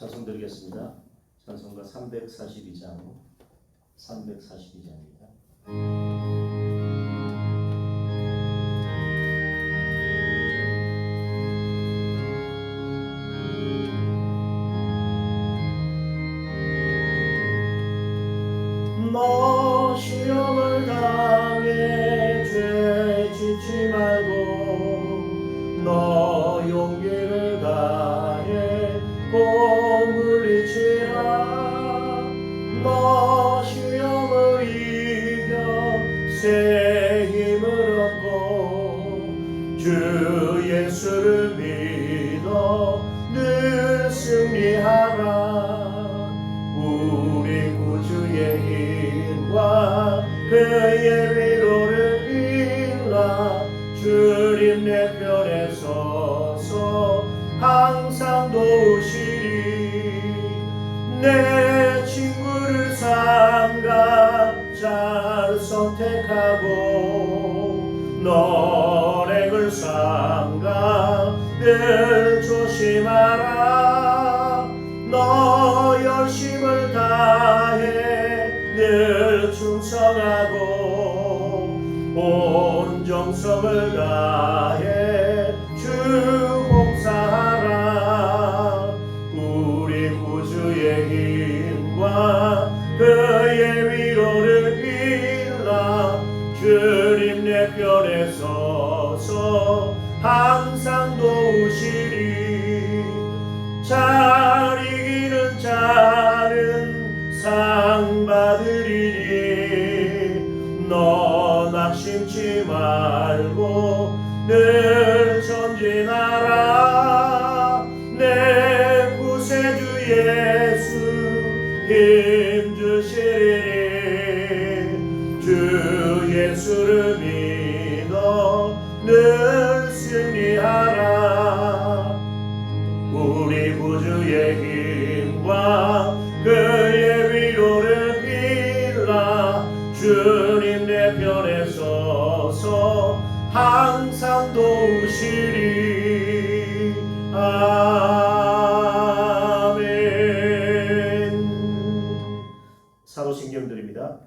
찬송 드리겠습니다. 찬송가 342장입니다. 너 시험을 당해 죄 짓지 말고 너 용기를 다해 꼭 물리치라. 너 시험을 이겨 새 힘을 얻고 주 예수를 믿어 늘 승리하라. 우리 구주의 힘과 그의 위로를 빌라. 주님 내 편에 서서 항상 도우시리. 내 친구를 삼가 잘 선택하고 너렉을 삼가 늘 조심하라. 너 열심을 다해 늘 충성하고 온 정성을 다해 주 봉사하라. 우리 구주의 힘과 그의 위로를 빌라. 주님 내 편에 서서 항상 도우시리. 잘 이기는 자는 상 받으리니. 너 낙심치 말고 늘 전진하라. 내 구세주 예수 힘주시리. 주 예수를 믿어 늘 승리하라. 우리 구주의 힘과 그의 위로를 빌라. 주님 내 편에 서서 항상 도우시리. 아멘. 사도신경드립니다.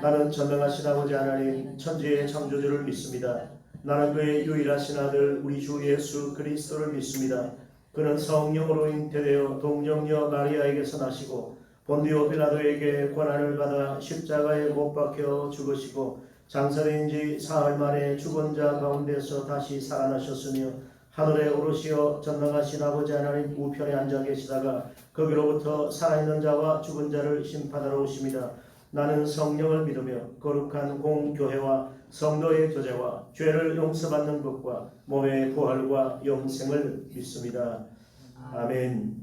나는 전능하신 아버지 하나님 천지의 창조주를 믿습니다. 나는 그의 유일하신 아들 우리 주 예수 그리스도를 믿습니다. 그는 성령으로 잉태되어 동정녀 마리아에게서 나시고 본디오 빌라도에게 고난을 받아 십자가에 못 박혀 죽으시고 장사된 지 사흘 만에 죽은 자 가운데서 다시 살아나셨으며 하늘에 오르시어 전능하신 아버지 하나님 우편에 앉아 계시다가 거기로부터 살아있는 자와 죽은 자를 심판하러 오십니다. 나는 성령을 믿으며 거룩한 공교회와 성도의 교제와 죄를 용서받는 것과 몸의 부활과 영생을 믿습니다. 아멘.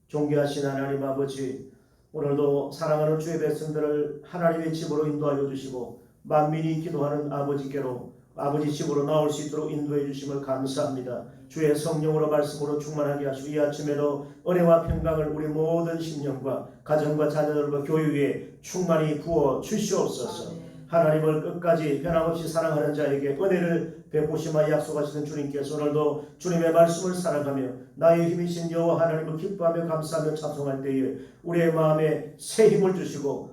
존귀하신 하나님 아버지, 오늘도 사랑하는 주의 백성들을 하나님의 집으로 인도하여 주시고 만민이 기도하는 아버지께로 아버지 집으로 나올 수 있도록 인도해 주심을 감사합니다. 주의 성령으로 말씀으로 충만하게 하시고 이 아침에도 은혜와 평강을 우리 모든 심령과 가정과 자녀들과 교회 위에 충만히 부어 주시옵소서. 하나님을 끝까지 변함없이 사랑하는 자에게 은혜를 베푸시마 약속하시는 주님께서 오늘도 주님의 말씀을 사랑하며 나의 힘이신 여호와 하나님을 기뻐하며 감사하며 찬송할 때에 우리의 마음에 새 힘을 주시고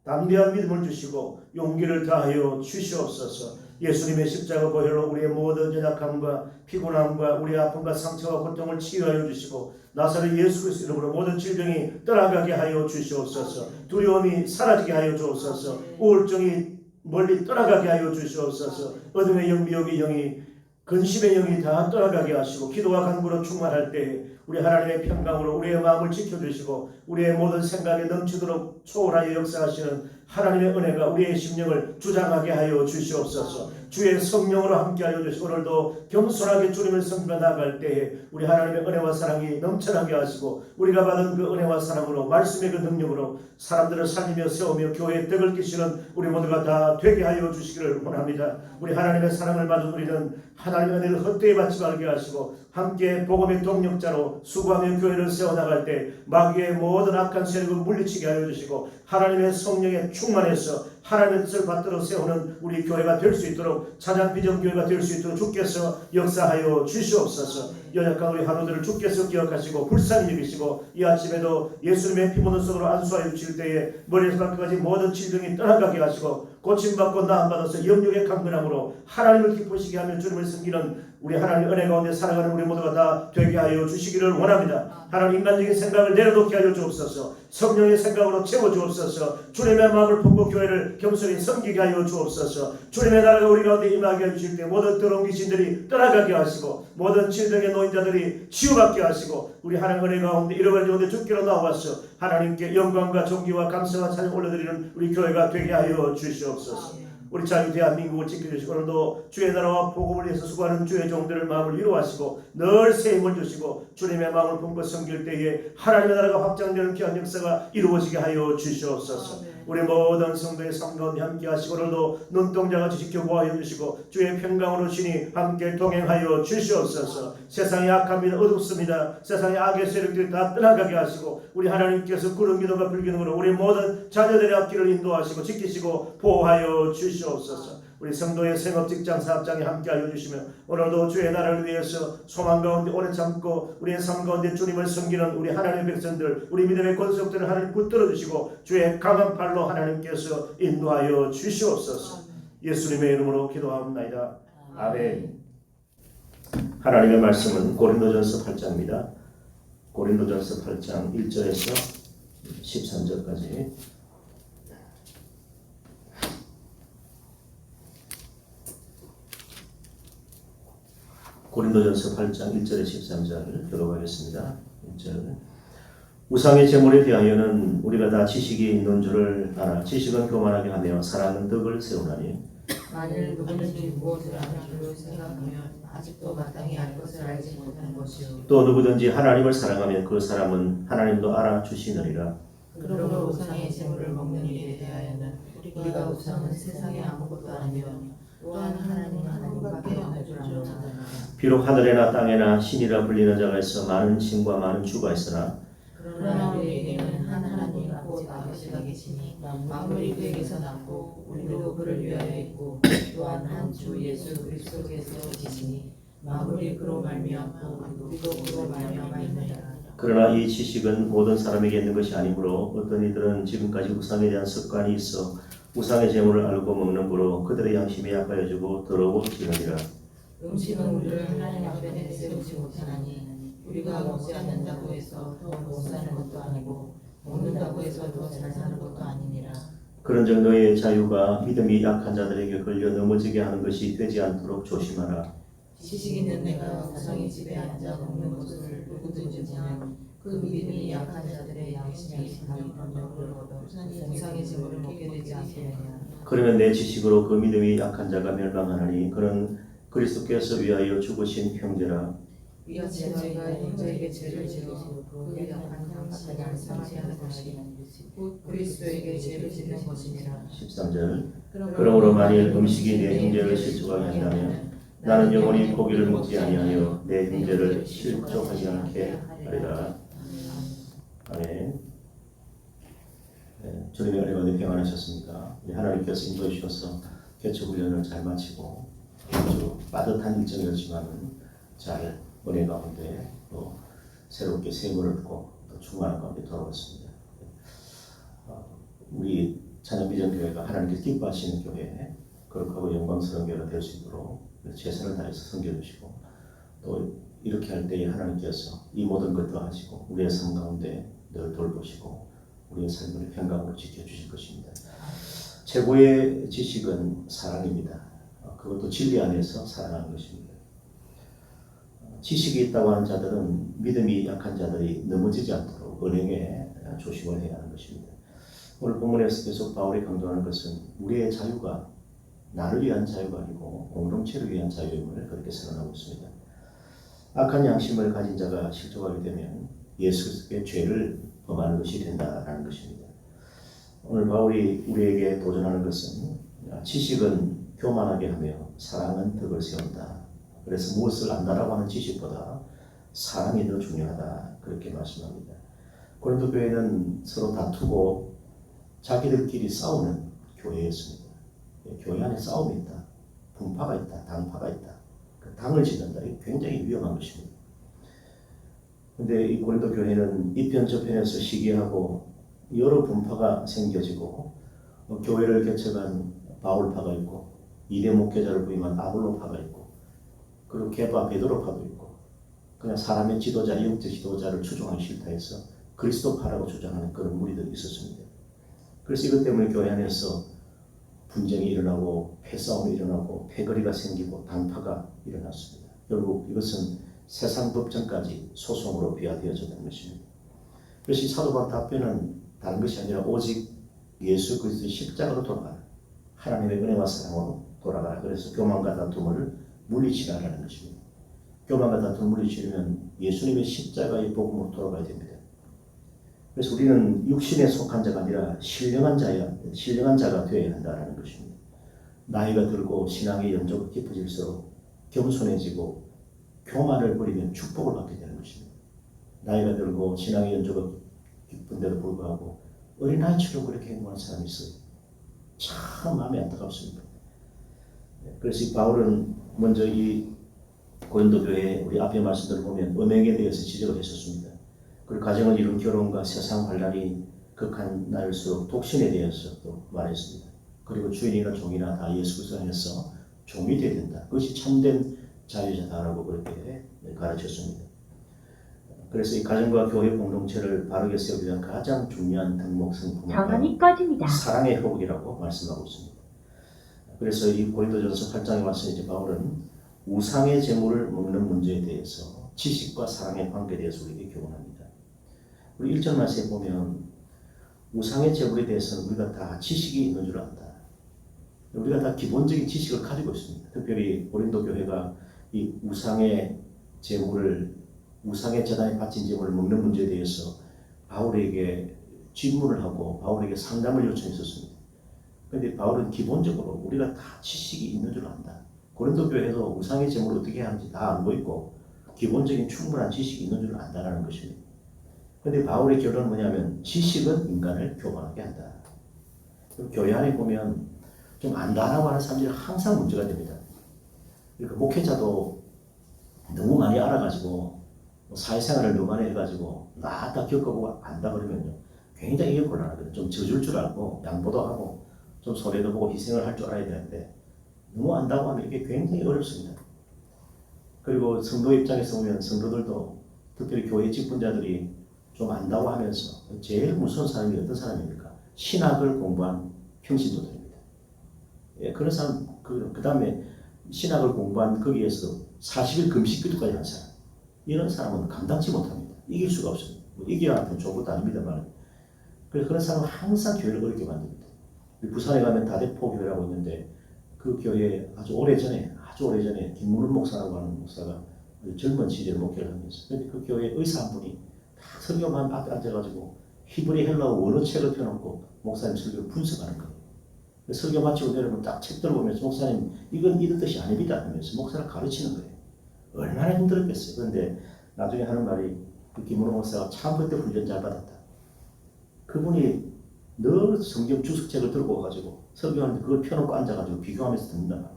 담대한 믿음을 주시고 용기를 다하여 주시옵소서. 예수님의 십자가 보혈로 우리의 모든 연약함과 피곤함과 우리의 아픔과 상처와 고통을 치유하여 주시고 나사렛 예수 그리스도 이름으로 모든 질병이 떠나가게 하여 주시옵소서. 두려움이 사라지게 하여 주옵소서. 우울증이 멀리 떠나가게 하여 주시옵소서. 어둠의 영, 미혹의 영이, 근심의 영이 다 떠나가게 하시고 기도와 간구로 충만할 때 우리 하나님의 평강으로 우리의 마음을 지켜주시고 우리의 모든 생각에 넘치도록 초월하여 역사하시는 하나님의 은혜가 우리의 심령을 주장하게 하여 주시옵소서. 주의 성령으로 함께하여 주시고 오늘도 겸손하게 주님을 섬기며 나아갈 때에 우리 하나님의 은혜와 사랑이 넘쳐나게 하시고 우리가 받은 그 은혜와 사랑으로 말씀의 그 능력으로 사람들을 살리며 세우며 교회의 덕을 끼치는 우리 모두가 다 되게 하여 주시기를 원합니다. 우리 하나님의 사랑을 받은 우리는 하나님의 은혜를 헛되이 받지 말게 하시고 함께 복음의 동력자로 수고하며 교회를 세워나갈 때 마귀의 모든 악한 세력을 물리치게 하여 주시고 하나님의 성령에 충만해서 하나님의 뜻을 받들어 세우는 우리 교회가 될 수 있도록 찬양 비전 교회가 될 수 있도록 주께서 역사하여 주시옵소서. 연약한 우리 하루들을 주께서 기억하시고 불쌍히 여기시고 이 아침에도 예수님의 피 묻은 손으로 안수하여 주실 때에 머리에서 발끝까지 모든 질병이 떠나가게 하시고 고침받고 나음받아서 영육의 강건함으로 하나님을 기쁘시게 하며 주님을 섬기는 우리 하나님 은혜 가운데 살아가는 우리 모두가 다 되게 하여 주시기를 원합니다. 하나님 인간적인 생각을 내려놓게 하여 주옵소서. 성령의 생각으로 채워주옵소서. 주님의 마음을 품고 교회를 겸손히 섬기게 하여 주옵소서. 주님의 나라가 우리 가운데 임하게 해주실 때 모든 더러운 귀신들이 떠나가게 하시고 모든 질병의 노인자들이 치유받게 하시고 우리 하나님 은혜 가운데 잃어버린 가운데 주께로 나와서 하나님께 영광과 존귀와 감사와 찬양 올려드리는 우리 교회가 되게 하여 주시옵소서. 우리 자유 대한민국을 지켜주시고 오늘도 주의 나라와 복음을 위해서 수고하는 주의 종들을 마음을 위로하시고 늘 새 힘을 주시고 주님의 마음을 품고 섬길 때에 하나님의 나라가 확장되는 귀한 역사가 이루어지게 하여 주시옵소서. 우리 모든 성도의 삶 가운데 함께 하시고 오늘도 눈동자같이 지켜보아 주시고 주의 평강으로 신이 함께 동행하여 주시옵소서. 세상의 악합니다. 어둡습니다. 세상의 악의 세력들이 다 떠나가게 하시고 우리 하나님께서 구름 기도가 불기능으로 우리 모든 자녀들의 앞길을 인도하시고 지키시고 보호하여 주시옵소서. 우리 성도의 생업, 직장, 사업장에 함께하여 주시며 오늘도 주의 나라를 위해서 소망 가운데 오래 참고 우리의 삶 가운데 주님을 섬기는 우리 하나님의 백성들, 우리 믿음의 권속들을 하나님 붙들어 주시고 주의 강한 팔로 하나님께서 인도하여 주시옵소서. 예수님의 이름으로 기도하옵나이다. 아멘. 하나님의 말씀은 고린도전서 8장입니다. 고린도전서 8장 1절에서 13절까지 고린도전서 8장 1절에 13절 들어가겠습니다. 1절 우상의 제물에 대하여는 우리가 다 지식이 있는 줄을 알아 지식은 교만하게 하며 사랑은 덕을 세우나니 만일 누구든지 무엇을 아는 줄로 생각하면 아직도 마땅히 알 것을 알지 못한 것이요 또 누구든지 하나님을 사랑하면 그 사람은 하나님도 알아주시느니라. 그러므로 우상의 제물을 먹는 일에 대하여는 우리가 우상은 세상에 아무것도 아니며 또한 하나님은 하나님밖에 없는 줄 아노라. 비록 하늘에나 땅에나 신이라 불리는 자가 있어 많은 신과 많은 주가 있으나 그러나 우리에게는 한 하나님 곧 아버지가 계시니 만물이 그에게서 났고 우리도 그를 위하여 있고 또한 한 주 예수 그리스도께서 계시니 만물이 그로 말미암고 우리도 그로 말미암아 있느니라. 그러나 이 지식은 모든 사람에게 있는 것이 아니므로 어떤 이들은 지금까지 우상에 대한 습관이 있어 우상의 제물을 알고 먹는 거로 그들의 양심이 약하여지고 더러워지느니라. 음식은 우리를 하나님 앞에 내세우지 못하나니 우리가 먹지 않는다고 해서 더 못 사는 것도 아니고 먹는다고 해서 더 잘 사는 것도 아니니라. 그런 정도의 자유가 믿음이 약한 자들에게 걸려 넘어지게 하는 것이 되지 않도록 조심하라. 지식 있는 내가 우상의 집에 앉아 먹는 것을 누구든지 보면 그 믿음이 약한 자들의 양심이 강력으로 얻어 우상의 제물을 먹게 되지 않겠느냐. 그러면 내 지식으로 그 믿음이 약한 자가 멸망하나니 그는 그리스도께서 위하여 죽으신 형제라. 이같이 너희가 형제에게 죄를 지고 그 약한 형제를 상시하는 것이 곧 그리스도에게 죄를 짓는 것이니라. 13절 그러므로 만일 음식이 내 형제를 실족하게 한다면 나는 영원히 고기를 먹지 아니하여 내 형제를 실족하지 않게 하리라. 아멘. 네, 주님의 은혜 가운데 평안하셨습니까? 하나님께서 인도해 주셔서 개척 훈련을 잘 마치고 아주 빠듯한 일정이었지만 잘 은혜 가운데 또 새롭게 샘을 얻고 또 충만한 가운데 돌아왔습니다. 우리 찬양비전교회가 하나님께서 기뻐하시는 교회, 거룩하고 영광스러운 교회가 될 수 있도록 최선을 다해서 섬겨주시고 또 이렇게 할 때에 하나님께서 이 모든 것도 하시고 우리의 삶 가운데 늘 돌보시고 우리의 삶을 평강으로 지켜주실 것입니다. 최고의 지식은 사랑입니다. 그것도 진리 안에서 사랑하는 것입니다. 지식이 있다고 하는 자들은 믿음이 약한 자들이 넘어지지 않도록 은행에 조심을 해야 하는 것입니다. 오늘 본문에서 계속 바울이 강조하는 것은 우리의 자유가 나를 위한 자유가 아니고 공동체를 위한 자유임을 그렇게 선언하고 있습니다. 악한 양심을 가진 자가 실족하게 되면 예수 그리스도의 죄를 범하는 것이 된다라는 것입니다. 오늘 바울이 우리에게 도전하는 것은 지식은 교만하게 하며 사랑은 덕을 세운다. 그래서 무엇을 안다라고 하는 지식보다 사랑이 더 중요하다. 그렇게 말씀합니다. 고린도 교회는 서로 다투고 자기들끼리 싸우는 교회였습니다. 교회 안에 싸움이 있다, 분파가 있다, 당파가 있다. 그 당을 짓는다. 이게 굉장히 위험한 것입니다. 근데 이 고린도 교회는 이편 저편에서 시기하고 여러 분파가 생겨지고 교회를 개척한 바울파가 있고 이대 목회자를 부임한 아볼로파가 있고 그리고 게바 베드로파도 있고 그냥 사람의 지도자, 영적 지도자를 추종하기 싫다 해서 그리스도파라고 주장하는 그런 무리들이 있었습니다. 그래서 이것 때문에 교회 안에서 분쟁이 일어나고 패싸움이 일어나고 패거리가 생기고 당파가 일어났습니다. 결국 이것은 세상 법정까지 소송으로 비화되어졌던 것입니다. 그래서 이 사도 바울 답변은 다른 것이 아니라 오직 예수 그리스도의 십자가로 돌아가라. 하나님의 은혜와 사랑으로 돌아가라. 그래서 교만과 다툼을 물리치라라는 것입니다. 교만과 다툼을 물리치려면 예수님의 십자가의 복음으로 돌아가야 됩니다. 그래서 우리는 육신에 속한 자가 아니라 신령한 자가 되어야 한다는 것입니다. 나이가 들고 신앙의 연조가 깊어질수록 겸손해지고 교만을 버리면 축복을 받게 되는 것입니다. 나이가 들고 신앙의 연조가 깊은데도 불구하고 어린아이처럼 그렇게 행동하는 사람이 있어요. 참 마음이 안타깝습니다. 그래서 이 바울은 먼저 이 고린도 교회 우리 앞에 말씀들을 보면 음행에 대해서 지적을 했었습니다. 그리고 가정을 이룬 결혼과 세상 환란이 극한 날일수록 독신에 대해서 또 말했습니다. 그리고 주인이나 종이나 다 예수 그리스도 안에서 종이 되어야 된다. 그것이 참된 자유자다라고 그렇게 가르쳤습니다. 그래서 이 가정과 교회 공동체를 바르게 세우기 위한 가장 중요한 덕목성 전원이 꺼집니다. 사랑의 회복이라고 말씀하고 있습니다. 그래서 이 고린도전서 8장에 와서 이제 바울은 우상의 제물을 먹는 문제에 대해서 지식과 사랑의 관계에 대해서 우리에게 교훈합니다. 우리 1절 말씀에 보면 우상의 제물에 대해서는 우리가 다 지식이 있는 줄 안다. 우리가 다 기본적인 지식을 가지고 있습니다. 특별히 고린도 교회가 이 우상의 제물을 우상의 재단에 바친 제물을 먹는 문제에 대해서 바울에게 질문을 하고 바울에게 상담을 요청했었습니다. 그런데 바울은 기본적으로 우리가 다 지식이 있는 줄 안다. 고린도 교회도 우상의 제물을 어떻게 하는지 다 알고 있고 기본적인 충분한 지식이 있는 줄 안다라는 것입니다. 그런데 바울의 결론은 뭐냐면 지식은 인간을 교만하게 한다. 교회 안에 보면 좀 안다라고 하는 사람들이 항상 문제가 됩니다. 그러니까 목회자도 너무 많이 알아가지고 사회생활을 너무 많이 해가지고 나 다 겪어보고 안다 그러면요 굉장히 이게 곤란하거든요. 좀 져줄 줄 알고 양보도 하고 좀 손해도 보고 희생을 할 줄 알아야 되는데 너무 안다고 하면 이게 굉장히 어렵습니다. 그리고 성도 입장에서 보면 성도들도 특별히 교회 직분자들이 좀 안다고 하면서 제일 무서운 사람이 어떤 사람입니까? 신학을 공부한 평신도들입니다. 예, 그런 사람 그 다음에 신학을 공부한 거기에서 40일 금식기도까지 한 사람 이런 사람은 감당치 못합니다. 이길 수가 없습니다. 뭐 이겨야 하는 좋은 것도 아닙니다만 그래서 그런 사람은 항상 교회를 어렵게 만듭니다. 부산에 가면 다대포 교회라고 있는데 그 교회에 아주 오래전에 김문훈 목사라고 하는 목사가 젊은 시절에 목회를 하면서 근데 그 교회 의사 한 분이 딱 설교만 앞에 앉아가지고 히브리 헬라어 원어책을 펴놓고 목사님 설교를 분석하는 거예요. 설교 마치고 내려오면 딱 책 들어보면서 목사님 이건 이런 뜻이 아닙니다 하면서 목사를 가르치는 거예요. 얼마나 힘들었겠어요. 그런데 나중에 하는 말이 그 김문호 목사가 참 그때 훈련 잘 받았다. 그분이 늘 성경 주석책을 들고 와가지고 설교하는데 그걸 펴놓고 앉아가지고 비교하면서 듣는다.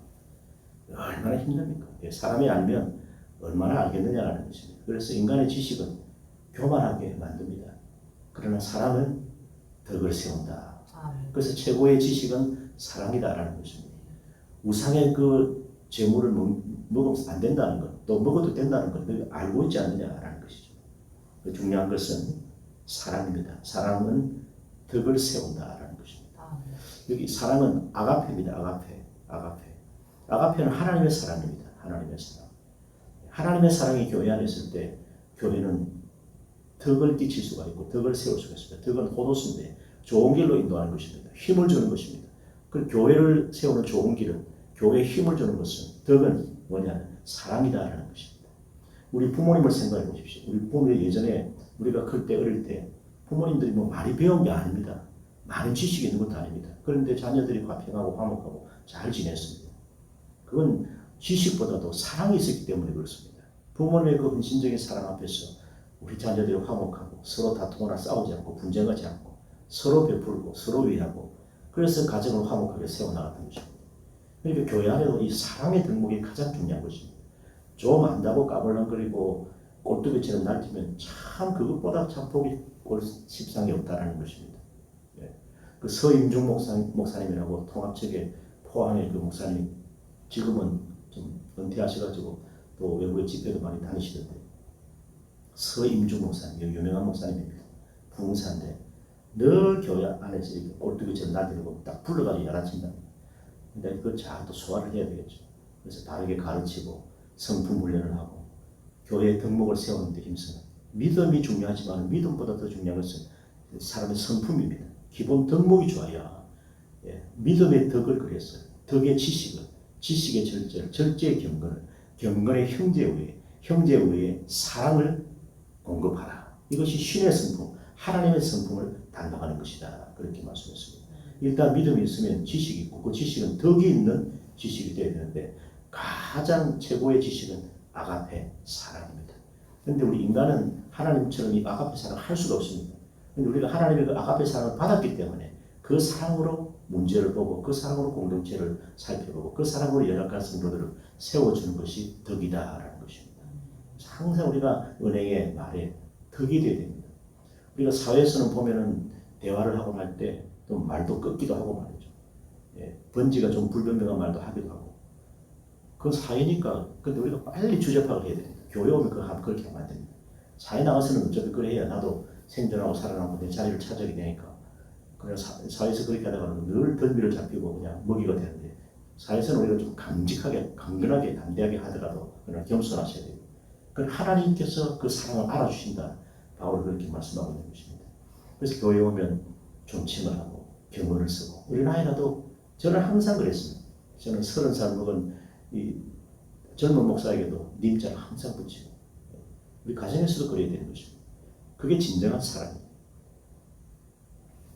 얼마나 힘듭니까? 사람이 알면 얼마나 알겠느냐라는 것입니다. 그래서 인간의 지식은 교만하게 만듭니다. 그러나 사랑은 덕을 세운다. 그래서 최고의 지식은 사랑이다라는 것입니다. 우상의 그 재물을 먹으면 안 된다는 것, 또 먹어도 된다는 것, 알고 있지 않느냐라는 것이죠. 중요한 것은 사랑입니다. 사랑은 덕을 세운다라는 것입니다. 여기 사랑은 아가페입니다. 아가페는 하나님의 사랑입니다. 하나님의 사랑. 하나님의 사랑이 교회 안에 있을 때 교회는 덕을 끼칠 수가 있고 덕을 세울 수가 있습니다. 덕은 포도수인데 좋은 길로 인도하는 것입니다. 힘을 주는 것입니다. 그 교회를 세우는 좋은 길은 교회에 힘을 주는 것은 덕은 뭐냐면 사랑이다라는 것입니다. 우리 부모님을 생각해 보십시오. 우리 부모님 예전에 우리가 클 때 어릴 때 부모님들이 뭐 많이 배운 게 아닙니다. 많은 지식이 있는 것도 아닙니다. 그런데 자녀들이 화평하고 화목하고 잘 지냈습니다. 그건 지식보다도 사랑이 있었기 때문에 그렇습니다. 부모님의 그 헌신적인 사랑 앞에서 우리 자녀들이 화목하고 서로 다투거나 싸우지 않고 분쟁하지 않고 서로 베풀고 서로 위하고 그래서 가정을 화목하게 세워나갔던 것입니다. 그러니까 교회 안에도 이 사랑의 덕목이 가장 중요한 것입니다. 좀 안다고 까불렁거리고 꼴뚜기처럼 날뛰면 참 그것보다 참 보기 십상이 없다라는 것입니다. 예. 그 서임중 목사님이라고 통합측의 포항의 그 목사님, 지금은 좀 은퇴하셔가지고 또 외국에 집회도 많이 다니시던데, 서임중 목사님, 유명한 목사님입니다. 부흥사인데 늘 교회 안에서 이렇게 꼴뚜기처럼 날뛰고 딱 불러가지고 야단친다. 근데 그걸 잘 또 소화를 해야 되겠죠. 그래서 바르게 가르치고 성품 훈련을 하고 교회의 덕목을 세우는 데 힘쓰는, 믿음이 중요하지만 믿음보다 더 중요한 것은 사람의 성품입니다. 기본 덕목이 좋아야 믿음의 덕을 그렸어요. 덕의 지식을, 지식의 절제를, 절제의 경건을, 경건의 형제의 형제의 사랑을 공급하라. 이것이 신의 성품, 하나님의 성품을 담당하는 것이다. 그렇게 말씀했습니다. 일단 믿음이 있으면 지식이 있고, 그 지식은 덕이 있는 지식이 되어야 되는데 가장 최고의 지식은 아가페 사랑입니다. 그런데 우리 인간은 하나님처럼 이 아가페 사랑을 할 수가 없습니다. 그런데 우리가 하나님의 그 아가페 사랑을 받았기 때문에 그 사랑으로 문제를 보고, 그 사랑으로 공동체를 살펴보고, 그 사랑으로 연약한 성도들을 세워주는 것이 덕이다라는 것입니다. 항상 우리가 은혜의 말에 덕이 되어야 됩니다. 우리가 사회에서는 보면은 대화를 하고 날 때 또 말도 꺾기도 하고 말이죠. 번지가 좀 불분명한 말도 하기도 하고. 그건 사회니까. 근데 우리가 빨리 주접하고 해야 됩니다. 교회 오면 그렇게 하면 안 됩니다. 사회 나가서는 어차피 그래 해야 나도 생존하고 살아남고 내 자리를 찾아야 되니까. 그래서 사회에서 그렇게 하다가는 늘 덜미를 잡히고 그냥 먹이가 되는데, 사회에서는 우리가 좀 강직하게, 강건하게, 담대하게 하더라도 그러나 겸손하셔야 돼요. 그건 하나님께서 그 사랑을 알아주신다. 바울은 그렇게 말씀하고 있는 것입니다. 그래서 교회 오면 존칭을 하고 경건을 쓰고, 우리 나이라도 저는 항상 그랬습니다. 저는 30살 먹은 이 젊은 목사에게도 님자를 항상 붙이고, 우리 가정에서도 그래야 되는 것입니다. 그게 진정한 사랑입니다.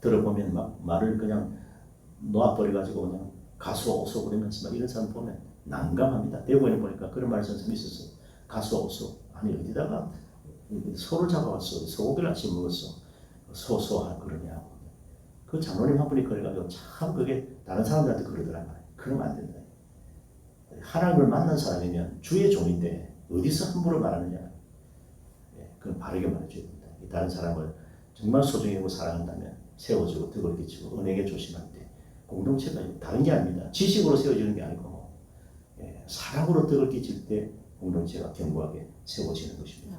들어보면 막 말을 그냥 놓아버려가지고 그냥 가수오소 그러면서 막 이런 사람 보면 난감합니다. 대구에 보니까 그런 말 하는 사람이 있었어요. 가수오소, 아니 어디다가 소를 잡아왔어, 소고기를 아침 먹었어, 소소할 그러냐고. 그 장로님 한 분이 그래가지고 참 그게 다른 사람들한테 그러더라고요. 그러면 안 된다. 하나님을 만난 사람이면 주의 종인데 어디서 함부로 말하느냐. 그건 바르게 말해줘야 됩니다. 다른 사람을 정말 소중히 여기고 사랑한다면 세워주고 덕을 끼치고 은혜에 조심할 때, 공동체가 다른 게 아닙니다. 지식으로 세워지는 게 아니고 사랑으로 덕을 끼칠 때 공동체가 견고하게 세워지는 것입니다.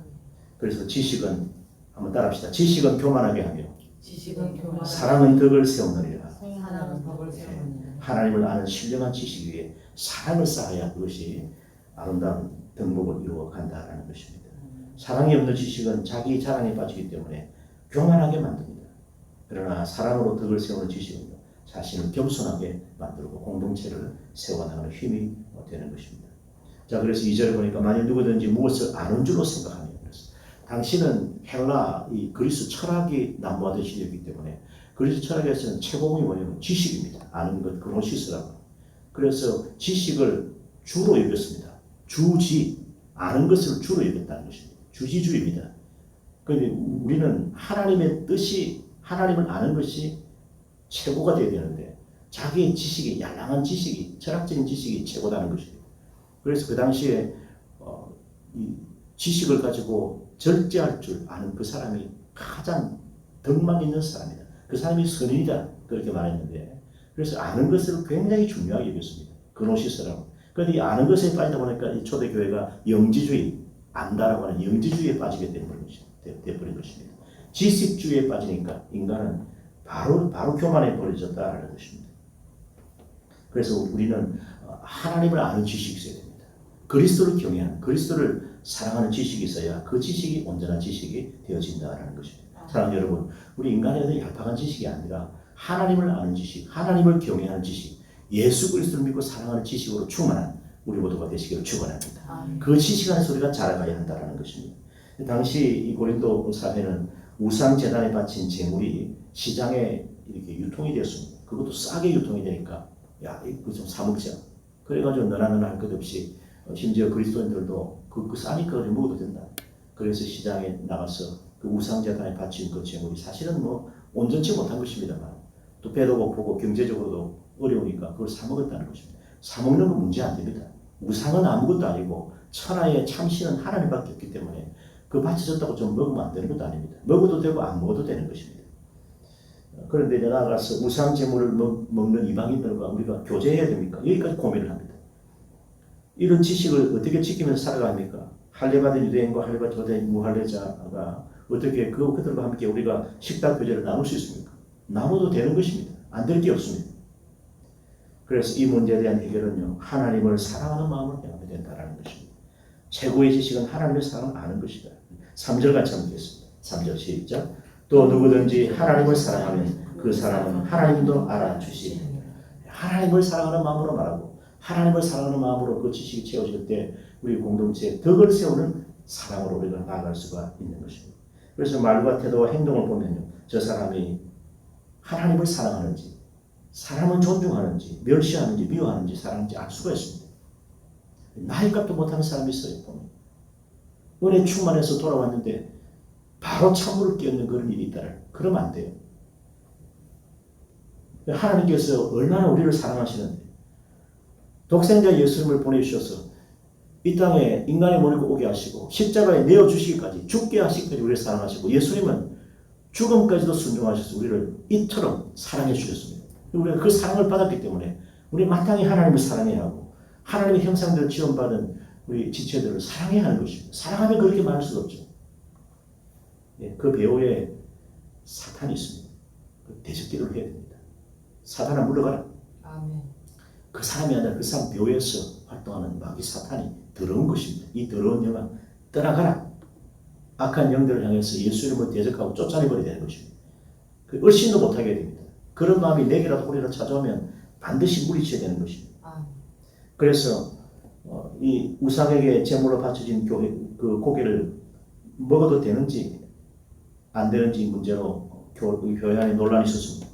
그래서 지식은, 한번 따라합시다. 지식은 교만하게 하며 지식은 교만, 사랑은 덕을 세우느니라. 사랑은 덕을 세우느니라. 하나님을 아는 신령한 지식 위에 사랑을 쌓아야 그것이 아름다운 덕목을 이루어간다라는 것입니다. 사랑이 없는 지식은 자기 자랑에 빠지기 때문에 교만하게 만듭니다. 그러나 사랑으로 덕을 세우는 지식은 자신을 겸손하게 만들고 공동체를 세워나가는 힘이 되는 것입니다. 자, 그래서 2절에 보니까 만일 누구든지 무엇을 아는 줄로 생각하면, 당신은 헬라, 이 그리스 철학이 난무하던 시대이기 때문에 그리스 철학에서는 최고봉이 뭐냐면 지식입니다. 아는 것, 그노시스라고. 그래서 지식을 주로 여겼습니다. 주지, 아는 것을 주로 여겼다는 것입니다. 주지주의입니다. 그런데 우리는 하나님의 뜻이, 하나님을 아는 것이 최고가 되어야 되는데 자기의 지식이, 양양한 지식이, 철학적인 지식이 최고다는 것입니다. 그래서 그 당시에 이 지식을 가지고 절제할 줄 아는 그 사람이 가장 덕망 있는 사람이다. 그 사람이 선인이다. 그렇게 말했는데, 그래서 아는 것을 굉장히 중요하게 여겼습니다. 그노시스라고. 그런데 이 아는 것에 빠지다 보니까 이 초대교회가 영지주의, 안다라고 하는 영지주의에 빠지게 되어버린 것입니다. 지식주의에 빠지니까 인간은 바로 교만해 버려졌다라는 것입니다. 그래서 우리는 하나님을 아는 지식이 있어야 됩니다. 그리스도를 경외하는, 그리스도를 사랑하는 지식이 있어야 그 지식이 온전한 지식이 되어진다라는 것입니다. 사랑하는 여러분, 우리 인간에 대한 얄팍한 지식이 아니라 하나님을 아는 지식, 하나님을 경외하는 지식, 예수 그리스도를 믿고 사랑하는 지식으로 충만한 우리 모두가 되시기를 축원합니다. 그 지식 안에서 우리가 자라가야 한다는 것입니다. 당시 이 고린도 사회는 우상 제단에 바친 제물이 시장에 이렇게 유통이 되었습니다. 그것도 싸게 유통이 되니까 야, 이거 좀 사먹자. 그래가지고 너나 할 것 없이 심지어 그리스도인들도 그 싸니까 먹어도 된다. 그래서 시장에 나가서 그 우상 제단에 바친 그 제물이 사실은 뭐 온전치 못한 것입니다만 또 배도 고프고 경제적으로도 어려우니까 그걸 사 먹었다는 것입니다. 사 먹는 건 문제 안 됩니다. 우상은 아무것도 아니고 천하의 참신은 하나님밖에 없기 때문에 그 바쳐졌다고 좀 먹으면 안 되는 것도 아닙니다. 먹어도 되고 안 먹어도 되는 것입니다. 그런데 이제 나아가서 우상 제물을 먹는 이방인들과 우리가 교제해야 됩니까? 여기까지 고민을 합니다. 이런 지식을 어떻게 지키면서 살아갑니까? 할례받은 유대인과 할례받은 무할례자가 어떻게 그들과 함께 우리가 식탁 교제를 나눌 수 있습니까? 나눠도 되는 것입니다. 안 될 게 없습니다. 그래서 이 문제에 대한 해결은요, 하나님을 사랑하는 마음으로 해야 된다는 것입니다. 최고의 지식은 하나님의 사랑을 아는 것이다. 3절 같이 한번 보겠습니다. 3절 시작. 또 누구든지 하나님을 사랑하면 그 사람은 하나님도 알아주시니. 하나님을 사랑하는 마음으로 말하고 하나님을 사랑하는 마음으로 그 지식이 채워질 때 우리 공동체에 덕을 세우는 사랑으로 우리가 나아갈 수가 있는 것입니다. 그래서 말과 태도와 행동을 보면요, 저 사람이 하나님을 사랑하는지, 사람을 존중하는지, 멸시하는지, 미워하는지, 사랑하는지 알 수가 있습니다. 나이값도 못하는 사람이 있어요. 보면 은혜 충만해서 돌아왔는데 바로 찬물을 끼얹는 그런 일이 있다를 그러면 안 돼요. 하나님께서 얼마나 우리를 사랑하시는데 독생자 예수님을 보내주셔서 이 땅에 인간의 몸을 오게 하시고 십자가에 내어주시기까지 죽게 하시기까지 우리를 사랑하시고 예수님은 죽음까지도 순종하셔서 우리를 이처럼 사랑해 주셨습니다. 우리가 그 사랑을 받았기 때문에 우리 마땅히 하나님을 사랑해야 하고 하나님의 형상대로 지원받은 우리 지체들을 사랑해야 하는 것입니다. 사랑하면 그렇게 말할 수가 없죠. 그 배후에 사탄이 있습니다. 그 대적기도를 해야 됩니다. 사탄아 물러가라. 아멘. 그 사람이 아니라 그 사람 배후에서 활동하는 마귀 사탄이 더러운 것입니다. 이 더러운 영아 떠나가라. 악한 영들을 향해서 예수님을 대적하고 쫓아내버려야 되는 것입니다. 그 얼씬도 못하게 됩니다. 그런 마음이 내게라도 우리라 찾아오면 반드시 물리쳐야 되는 것입니다. 그래서 이 우상에게 제물로 바쳐진 그 고기를 먹어도 되는지 안 되는지 문제로 교회 안에 논란이 있었습니다.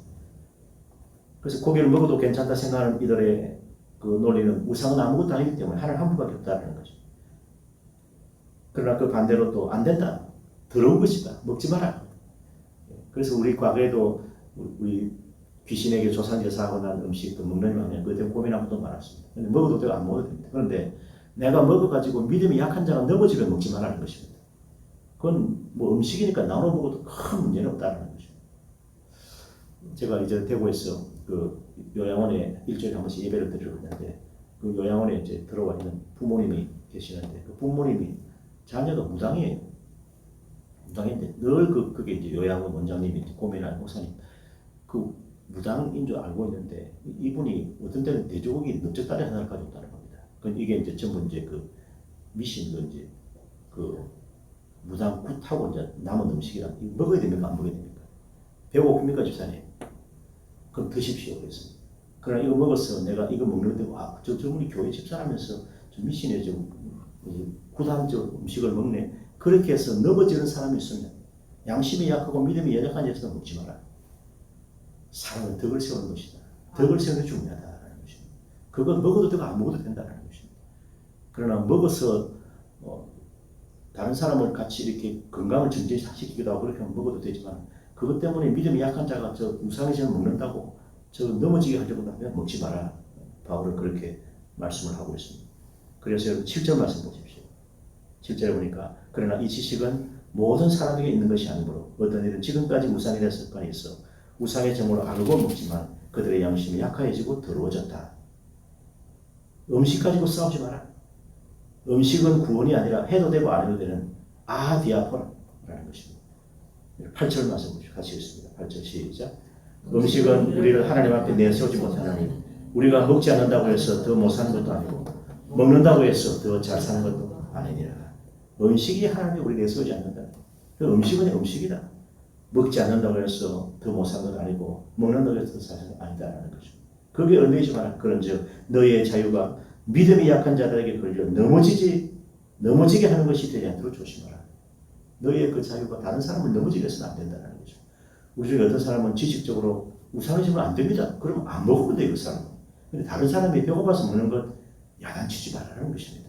그래서 고기를 먹어도 괜찮다 생각하는 이들의 그 논리는 우상은 아무것도 아니기 때문에 하나님 한 분밖에 없다는 거죠. 그러나 그 반대로 또 안 된다. 더러운 것이다. 먹지 마라. 그래서 우리 과거에도 우리 귀신에게 조상제사하고 난 음식도 먹는 방향 그때 고민한 것도 많았습니다. 근데 먹어도 되고 안 먹어도 됩니다. 그런데 내가 먹어가지고 믿음이 약한 자가 넘어지면 먹지 말라는 것입니다. 그건 뭐 음식이니까 나눠 먹어도 큰 문제는 없다는 것입니다. 제가 이제 대구에서 그 요양원에 일주일에 한 번씩 예배를 드리러 갔는데 그 요양원에 이제 들어와 있는 부모님이 계시는데 그 부모님이 자녀가 무당이에요. 무당인데 늘 그게 이제 요양원 원장님이 고민하는 목사님 그 무당인 줄 알고 있는데 이분이 어떤 때는 돼지고기 넓적다리 하나를 가지고 있다는 겁니다. 이게 이제 전부 이제 그 미신 이제 그 무당 굿하고 이제 남은 음식이라 이거 먹어야 됩니까 안 먹어야 됩니까? 배고픕니까 집사님? 그럼 드십시오 그랬습니다. 그러나 이거 먹어서 내가 이거 먹는데 저분이 교회 집사라면서 저 미신에 좀 굿한 저 음식을 먹네. 그렇게 해서 넘어지는 사람이 있으면 양심이 약하고 믿음이 연약한 자에서 먹지 마라. 사랑은 덕을 세우는 것이다. 덕을 세우는 게 중요하다는 것입니다. 그건 먹어도 되고 안 먹어도 된다는 것입니다. 그러나 먹어서 다른 사람을 같이 이렇게 건강을 증진시키기도 하고 그렇게 먹어도 되지만 그것 때문에 믿음이 약한 자가 저 우상의 전을 먹는다고 저 넘어지게 하려고 하면 먹지 마라. 바울은 그렇게 말씀을 하고 있습니다. 그래서 여러분 7절 말씀 보십시오. 7절에 보니까 그러나 이 지식은 모든 사람에게 있는 것이 아니므로 어떤 이들은 지금까지 우상에 대한 습관이 있어 우상의 제물을 알고 먹지만 그들의 양심이 약해지고 더러워졌다. 음식 가지고 싸우지 마라. 음식은 구원이 아니라 해도 되고 안 해도 되는 아디아포라는 것입니다. 8절 말씀 보시죠. 같이 읽습니다. 8절 시작. 음식은 우리를 하나님 앞에 내세우지 못하나니 우리가 먹지 않는다고 해서 더 못 사는 것도 아니고 먹는다고 해서 더 잘 사는 것도 아니니라. 음식이 하나님이 우리 내세우지 않는다. 그 음식은 음식이다. 먹지 않는다고 해서 더 못 사는 것도 아니고 먹는다고 해서 더 잘 사는 것도 아니다라는 것입니다. 거기에 얽매이지 마라. 그런즉 너희의 자유가 믿음이 약한 자들에게 걸려 넘어지게 하는 것이 되지 않도록 조심하라. 너희의 그 자유가 다른 사람을 넘어지게 해서는 안 된다는 거죠. 우리 중에 어떤 사람은 지식적으로 우상을 지면 안 됩니다. 그러면 안 먹으면 돼요, 그 사람은. 근데 다른 사람이 배고파서 먹는 것 야단치지 말라는 것입니다.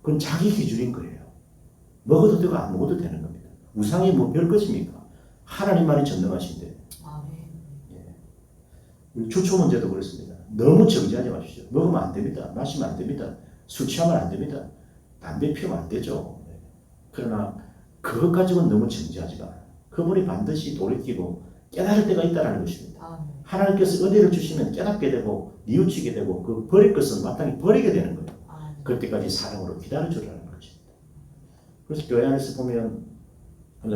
그건 자기 기준인 거예요. 먹어도 되고 안 먹어도 되는 겁니다. 우상이 뭐 별 것입니까? 하나님만이 전능하신데. 우리 주초 문제도 그렇습니다. 너무 정지하지 마십시오. 먹으면 안 됩니다. 마시면 안 됩니다. 술 취하면 안 됩니다. 담배 피우면 안 되죠. 그러나 그것 가지고는 너무 정지하지 마. 그분이 반드시 돌이키고 깨달을 때가 있다는 것입니다. 하나님께서 은혜를 주시면 깨닫게 되고 뉘우치게 되고 그 버릴 것은 마땅히 버리게 되는 거예요. 그때까지 사랑으로 기다려주라는 것입니다. 그래서 교회 안에서 보면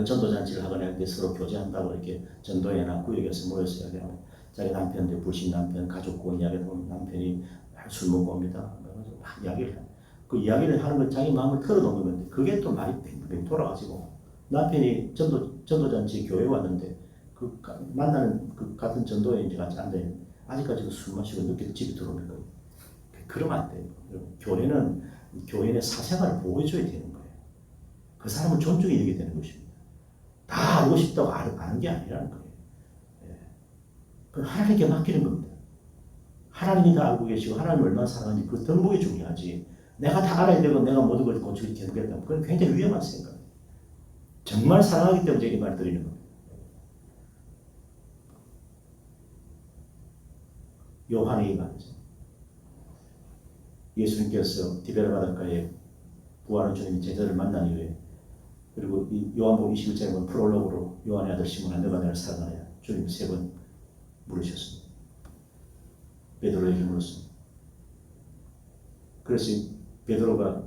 전도잔치를 하거나 할 때 서로 교제한다고 이렇게 전도회나 구역에서 모여서 이야기하고 자기 남편들 불신 남편 가족권 이야기를 하면 남편이 술 먹고 옵니다. 그래서 막 이야기를 해요. 그 이야기를 하는 건 자기 마음을 털어놓는 건데 그게 또 말이 뱅뱅 돌아가지고 남편이 전도잔치 교회 왔는데 그 만나는 그 같은 전도회 이제 같이 앉아있는데 아직까지도 술 마시고 늦게 집에 들어오는 거예요. 그러면 안 돼요. 교회는 교인의 사생활을 보호해줘야 되는 거예요. 그 사람을 존중해야 되는 것입니다. 다 알고 싶다고 아는 게 아니라는 거예요. 그건 하나님께 맡기는 겁니다. 하나님이 다 알고 계시고 하나님 얼마나 사랑하는지 그 덕목이 중요하지. 내가 다 알아야 되고 내가 모든 걸 고치고 견디겠다. 그건 굉장히 위험한 생각이에요. 정말 사랑하기 때문에 이 말을 드리는 겁니다. 요한의 말이죠. 예수님께서 디베라 바닷가에 부활한 주님이 제자를 만난 이후에 그리고 이 요한복음 21장에 보면 프롤로그로 요한의 아들 시몬아 너가 나를 사랑하냐 주님 3번 물으셨습니다. 베드로에게 물었습니다. 그래서 베드로가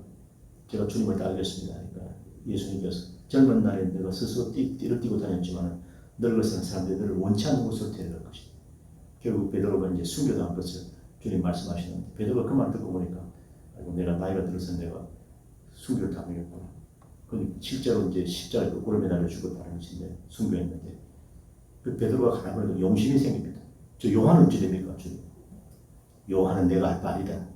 제가 주님을 따르겠습니다 하니까 예수님께서 젊은 날에 내가 스스로 띠를 띠고 다녔지만 늙어서는 사람들이 너를 원치 않는 곳으로 데려갈 것이다. 결국 베드로가 이제 순교당한 것을 주님 말씀하시는데 베드로가 그 말 듣고 보니까 아이고 내가 나이가 들어서 내가 순교를 당하겠구나. 그 실제로 이제 십자가에 거꾸로 매달려 죽었다는 것인데 순교했는데 그 베드로가 가나보니까 용심이 생깁니다. 저 요한은 어찌 됩니까? 주님. 요한은 내가 할 바 아니다.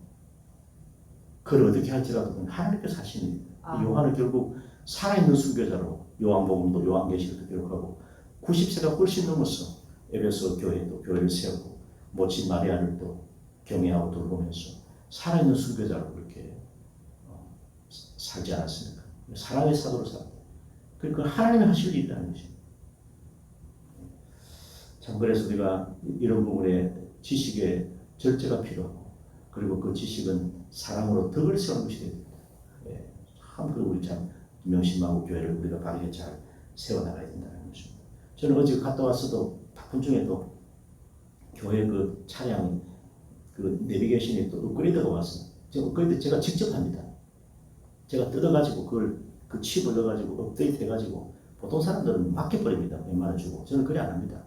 그걸 어떻게 할지라도 하나님께서 하시는 일입니다. 요한은 결국 살아있는 순교자로 요한복음도 요한계시록도 기록하고 90세가 훨씬 넘어서 에베소 교회도 교회를 세우고 모친 마리아를 또 경외하고 돌보면서 살아있는 순교자로 그렇게 살지 않았습니까? 사랑의 사도로 살았다. 그러니까 하나님이 하실 일이라는 것입니다. 참 그래서 우리가 이런 부분에 지식의 절제가 필요하고 그리고 그 지식은 사랑으로 덕을 세우는 것이 됩니다. 참 우리 참 명심하고 교회를 우리가 바르게 잘 세워나가야 된다는 것입니다. 저는 어제 갔다 왔어도 바쁜 중에도 교회 그 차량 그 내비게이션이 또 업그레이드가 왔어요. 제가 업그레이드 제가 직접 합니다. 제가 뜯어가지고 그걸 그 칩을 넣어가지고 업데이트 해가지고 보통 사람들은 맡겨버립니다. 웬만한 주고 저는 그래 안 합니다.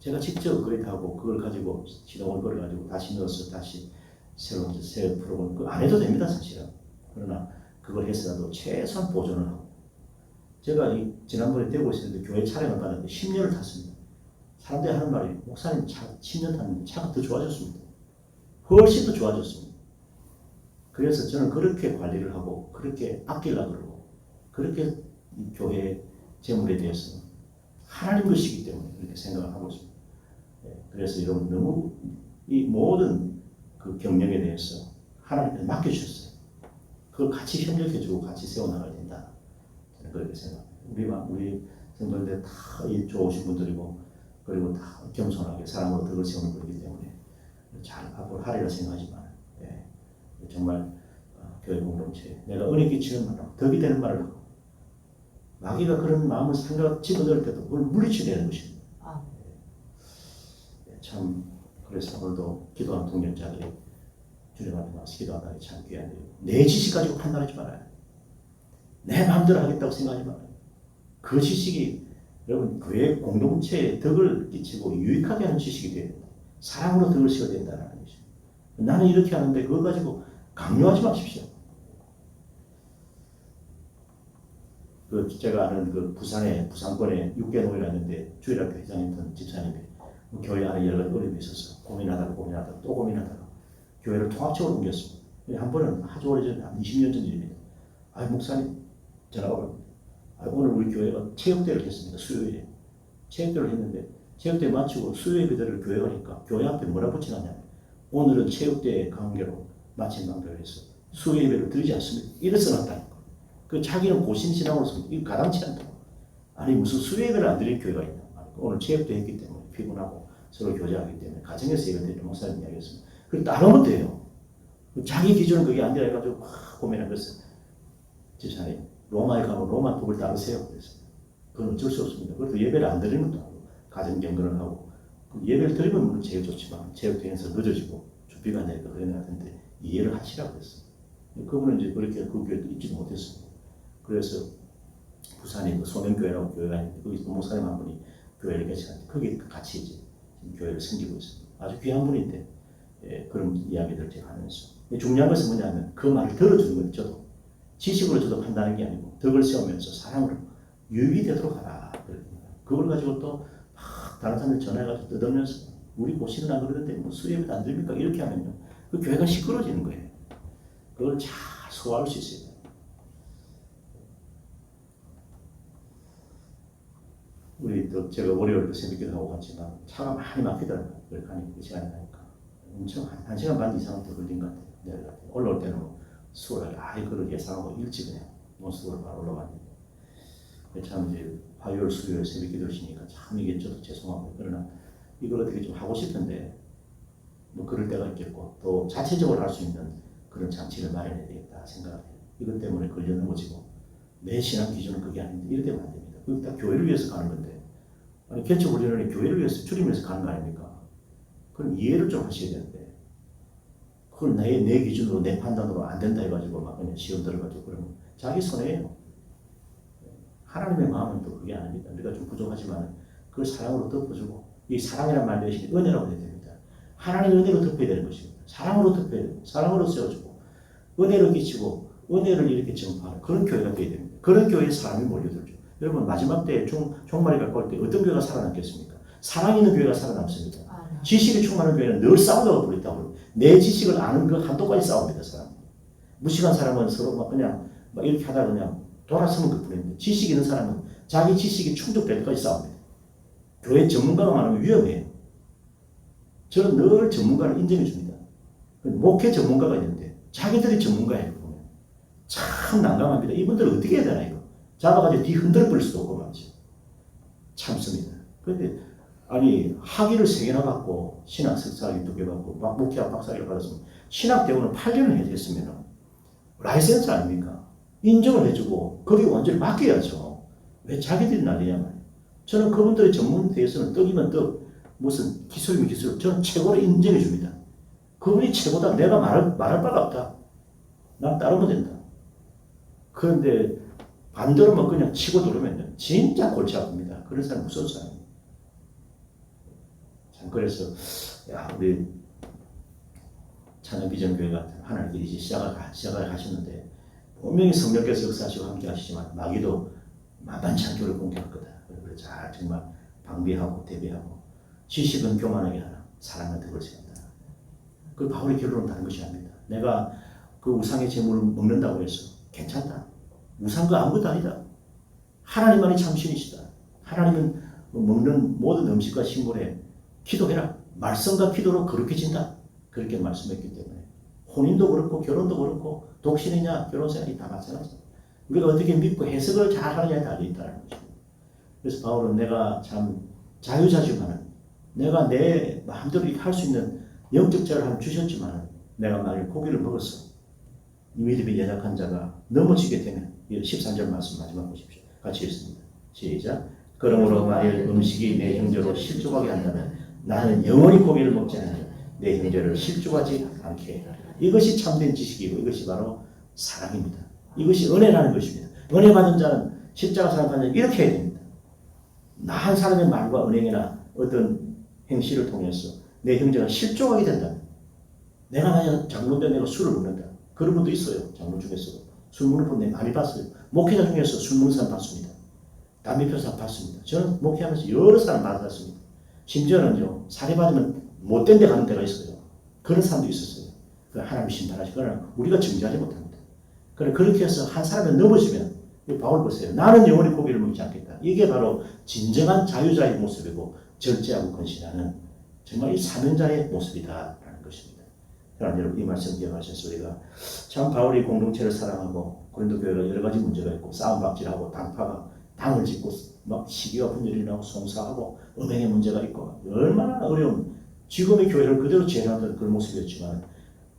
제가 직접 업그레이드하고 그걸 가지고 시동을 걸어가지고 다시 넣어서 다시 새 프로그램 그거 안 해도 됩니다 사실은. 그러나 그걸 해서라도 최소한 보존을 하고 제가 지난번에 대구에 있었는데 교회 차량을 받았는데 10년을 탔습니다. 사람들이 하는 말이 목사님 차 10년 탔는데 차가 더 좋아졌습니다. 훨씬 더 좋아졌습니다. 그래서 저는 그렇게 관리를 하고 그렇게 아끼려고 그러고 그렇게 이 교회의 재물에 대해서 하나님 것이기 때문에 그렇게 생각을 하고 있습니다. 그래서 여러분 너무 이 모든 그 경영에 대해서 하나님께 맡겨주셨어요. 그걸 같이 협력해주고 같이 세워나가야 된다. 저는 그렇게 생각합니다. 우리 성도들 다 좋으신 분들이고 그리고 다 겸손하게 사랑으로 덕을 세우는 분이기 때문에 잘 앞으로 하리라 생각하지만 정말 교회 공동체 내가 은혜 끼치는 말하고 덕이 되는 말을 하고 마귀가 그런 마음을 생각 집어넣을 때도 그걸 물리쳐내는 것입니다. 참 그래서 오늘도 기도하는 동역자들이 주님 앞에 나와서 기도한다는 게 참 귀한 일이고 내 지식 가지고 판단하지 말아요. 내 마음대로 하겠다고 생각하지 말아요. 그 지식이 여러분 교회 공동체에 덕을 끼치고 유익하게 하는 지식이 돼야 된다. 사랑으로 덕을 세워야 된다는 것이죠. 나는 이렇게 하는데 그거 가지고 강요하지 마십시오. 그 제가 아는 그 부산권에 6개동에 갔는데 주일학교 회장이었던 집사님이 교회 안에 여러 가지 어려움이 있어서 고민하다가 또 고민하다가 교회를 통합적으로 옮겼습니다. 한 번은 아주 오래전 한 20년 전 일입니다. 목사님 전화가 옵니다. 오늘 우리 교회가 체육대회를 했습니다. 수요일에 체육대회를 했는데 체육대회 마치고 수요일 그대로 교회 가니까 교회 앞에 뭐라 붙여놨냐면 오늘은 체육대회 관계로 마친 관계로 해서 수요 예배를 드리지 않습니다. 이래 써놨다니까. 그 자기는 고신신앙으로서 가당치 않다고. 아니 무슨 수요 예배를 안 드릴 교회가 있나. 오늘 체육대회 했기 때문에 피곤하고 서로 교제하기 때문에 가정에서 이걸 때문에 목사님 이야기했습니다. 그걸 따르면 돼요. 자기 기준은 그게 안 되라 해가지고 막 고민한 것은 집사님 로마에 가면 로마 법을 따르세요. 그래서 그건 어쩔 수 없습니다. 그것도 예배를 안 드리는 것도 아니고 가정 경건을 하고 예배를 드리면 물론 제일 좋지만 체육대회에서 늦어지고 준비가 안 되니까 그런 같은데 이해를 하시라고 했어요. 그분은 이제 그렇게 그 교회도 입지 못했습니다. 그래서 부산에 그 소명교회라고 교회가 있는데 거기 목사님 한 분이 교회를 개척하는데 거기 같이 이제 교회를 섬기고 있습니다. 아주 귀한 분인데 그런 이야기들을 제가 하면서 중요한 것은 뭐냐면 그 말을 들어주는 거예요. 저도 지식으로 저도 판단하는 게 아니고 덕을 세우면서 사랑으로 유익이 되도록 하라. 그걸 가지고 또 막 다른 사람들 전화해가지고 뜯으면서 우리 고시는 안 그러는데 뭐 수예배도 안 드립니까? 이렇게 하면요 그 교회가 시끄러지는 거예요. 그걸 잘 소화할 수 있어요. 우리 또 제가 월요일도 새벽기도 하고 갔지만 차가 많이 막히더라고요. 가니까 그 시간에 가니까 엄청 한 시간 반 이상 더 걸린 것 같아요. 내려갈 때 올라올 때는 수월하게 그걸 예상하고 일찍 그냥 논스으로 바로 올라갔는데 참 이제 화요일 수요일 새벽기도시니까 참 이게 저도 죄송하고 그러나 이걸 어떻게 좀 하고 싶은데 뭐 그럴 때가 있겠고 또 자체적으로 할 수 있는 그런 장치를 마련해야 되겠다 생각을 해요. 이것 때문에 걸려 넘어지고 내 신앙 기준은 그게 아닌데 이렇게 되면 안 됩니다. 그게 다 교회를 위해서 가는 건데 아니 개척훈련은 교회를 위해서 주님을 위해서 가는 거 아닙니까? 그럼 이해를 좀 하셔야 되는데 그걸 내 기준으로 내 판단으로 안 된다 해가지고 막 그냥 시험 들어가지고 그러면 자기 손해예요. 하나님의 마음은 또 그게 아닙니다. 우리가 좀 부족하지만 그걸 사랑으로 덮어주고 이 사랑이란 말 대신 은혜라고 해야 됩니다. 하나님의 은혜로 덮어야 되는 것입니다. 사랑으로 덮어야 됩니다. 사랑으로 세워주고 은혜로 끼치고 은혜를 이렇게 전파하는 그런 교회가 되어야 됩니다. 그런 교회에 사람이 몰려들죠. 여러분 마지막 때에 종말이 가까울 때 어떤 교회가 살아남겠습니까? 사랑 있는 교회가 살아남습니다. 지식이 충만한 교회는 늘 싸우다가 부렸다고 내 지식을 아는 그 한도까지 싸웁니다. 사람. 무식한 사람은 서로 막 그냥 막 이렇게 하다가 그냥 돌아서는 것 뿐인데 지식 있는 사람은 자기 지식이 충족될 때까지 싸웁니다. 교회 전문가가 많으면 위험해요. 저는 늘 전문가를 인정해 줍니다. 목회 전문가가 있는데 자기들이 전문가예요. 보면. 참 난감합니다. 이분들 어떻게 해야 되나 이거. 잡아가지고 뒤 흔들어 버릴 수도 없고 말이죠. 참습니다. 그런데 아니 학위를 3개나 받고 신학 석사학위 2개 받고 목회학 박사학위를 받았으면 신학 대우는 8년을 해줬으면 라이센스 아닙니까? 인정을 해주고 거기 완전히 맡겨야죠. 왜 자기들이 난리냐 말이에요. 저는 그분들의 전문 대해서는 떡이면 떡 무슨 기술이면 기술 저는 최고로 인정해 줍니다. 그분이 최고다. 내가 말할 바가 없다. 난 따르면 된다. 그런데 반대로만 그냥 치고 들으면 진짜 골치 아픕니다. 그런 사람 무서운 사람이에요. 참 그래서 우리 찬양비전교회가 하나님께 이제 시작을 하셨는데 분명히 성령께서 역사하시고 함께 하시지만 마귀도 만만치 않게 우리를 공격할 거다. 그래서 잘 정말 방비하고 대비하고 지식은 교만하게 하나 사랑은 덕을 세운다. 그 바울의 결론은 다른 것이 아닙니다. 내가 그 우상의 제물을 먹는다고 해서 괜찮다. 우상 그 아무것도 아니다. 하나님만이 참신이시다. 하나님은 먹는 모든 음식과 식물에 기도해라. 말씀과 기도로 거룩해진다. 그렇게 말씀했기 때문에 혼인도 그렇고 결혼도 그렇고 독신이냐 결혼생활이 다 마찬가지다. 우리가 어떻게 믿고 해석을 잘 하느냐에 달려있다는 것입니다. 그래서 바울은 내가 참 자유자주하는 내가 내 마음대로 이렇게 할 수 있는 영적 자유를 하나 주셨지만 내가 만일 고기를 먹었어. 이 믿음이 연약한 자가 넘어지게 되면 13절 말씀 마지막 보십시오. 같이 읽습니다. 시작. 그러므로 만일 음식이 내 형제로 실족하게 한다면 나는 영원히 고기를 먹지 않으며 내 형제를 실족하지 않게 해라. 이것이 참된 지식이고 이것이 바로 사랑입니다. 이것이 은혜라는 것입니다. 은혜 받은 자는 십자가 사랑하는 자는 이렇게 해야 됩니다. 나 한 사람의 말과 은행이나 어떤 행실을 통해서 내 형제가 실족하게 된다. 내가 만약 장로인데 내가 술을 먹는다. 그런 분도 있어요. 장로 중에서도. 술 먹는 분 내가 많이 봤어요. 목회자 중에서 술 먹는 사람 봤습니다. 담배 피우는 사람 봤습니다. 저는 목회하면서 여러 사람 만났습니다. 심지어는요. 살해받으면 못된 데 가는 데가 있어요. 그런 사람도 있었어요. 하나님이 심판하시거나 우리가 정죄하지 못합니다. 그렇게 해서 한 사람이 넘어지면 바울 보세요. 나는 영원히 고기를 먹지 않겠다. 이게 바로 진정한 자유자의 모습이고 절제하고 건신하는 정말 이 사명자의 모습이다라는 것입니다. 그러나 여러분 이 말씀 기억하셔서 우리가 참 바울이 공동체를 사랑하고 고린도 교회가 여러 가지 문제가 있고 싸움 박질하고 당파가 당을 짓고 막 시기가 분열이 나고 송사하고 음행의 문제가 있고 얼마나 어려운 지금의 교회를 그대로 재현하던 그런 모습이었지만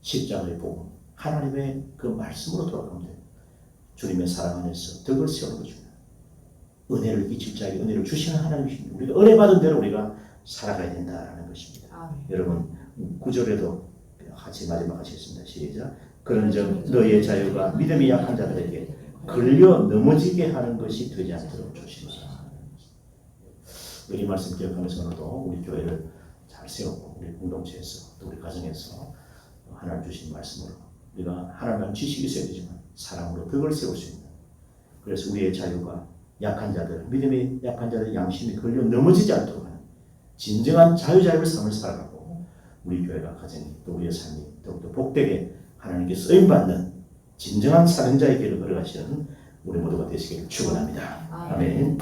십자가의 복음 하나님의 그 말씀으로 돌아가면 돼요. 주님의 사랑 안에서 덕을 세우는 것입니다. 은혜를 끼칠 자에게 은혜를 주시는 하나님이십니다. 우리가 은혜 받은 대로 우리가 살아가야 된다라는 것입니다. 여러분 9절에도 같이 마지막 하시겠습니다. 시작. 그런즉 너희의 자유가 믿음이 약한 자들에게 걸려 넘어지게 하는 것이 되지 않도록 조심하라. 이 말씀 기억하면서 오늘도 우리 교회를 잘 세우고 우리 공동체에서 또 우리 가정에서 하나님 주신 말씀으로 우리가 하나님 지식이 있어야 되지만 사랑으로 덕을 세울 수 있는, 그래서 우리의 자유가 약한 자들, 믿음이 약한 자들 양심이 걸려 넘어지지 않도록 하는 진정한 자유자유의 삶을 살아가고 우리 교회가 가정이 또 우리의 삶이 더욱더 복되게 하나님께 쓰임받는 진정한 사명자의 길을 걸어가시는 우리 모두가 되시길 축원합니다. 아멘.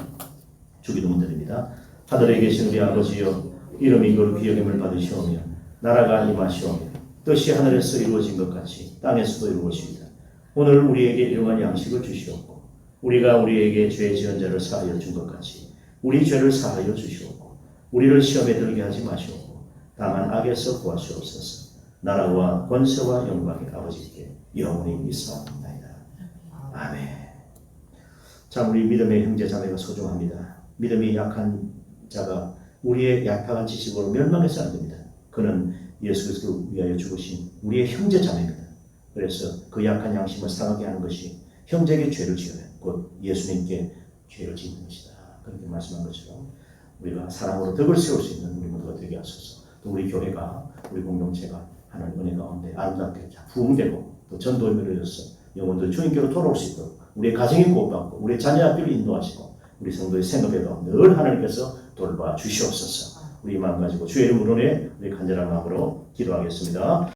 주기도문 드립니다. 하늘에 계신 우리 아버지여, 이름이 거룩히 여김을 받으시오며 나라가 임하시오며 뜻이 하늘에서 이루어진 것 같이 땅에서도 이루어지이다. 오늘 우리에게 일용할 양식을 주시옵고 우리가 우리에게 죄 지은 자를 사하여 준 것 같이 우리 죄를 사하여 주시옵고 우리를 시험에 들게 하지 마시옵고 다만 악에서 구하시옵소서. 나라와 권세와 영광이 아버지께 영원히 있사옵나이다. 아멘. 자, 우리 믿음의 형제 자매가 소중합니다. 믿음이 약한 자가 우리의 약한 지식으로 멸망해서 안 됩니다. 그는 예수 그리스도 위하여 죽으신 우리의 형제 자매입니다. 그래서 그 약한 양심을 상하게 하는 것이 형제에게 죄를 지어요. 곧 예수님께 죄를 짓는 것이다. 그렇게 말씀한 것처럼 우리가 사랑으로 덕을 세울 수 있는 우리 모두가 되게 하소서. 또 우리 교회가, 우리 공동체가 하나님 은혜 가운데 아름답게 부흥되고 또 전도에 이루어져서 영혼들 주님께로 돌아올 수 있도록 우리의 가정이 구원받고 우리의 자녀 앞길을 인도하시고 우리 성도의 생업에도 늘 하나님께서 돌봐 주시옵소서. 우리 마음 가지고 주의 이름으로 우리 간절한 마음으로 기도하겠습니다.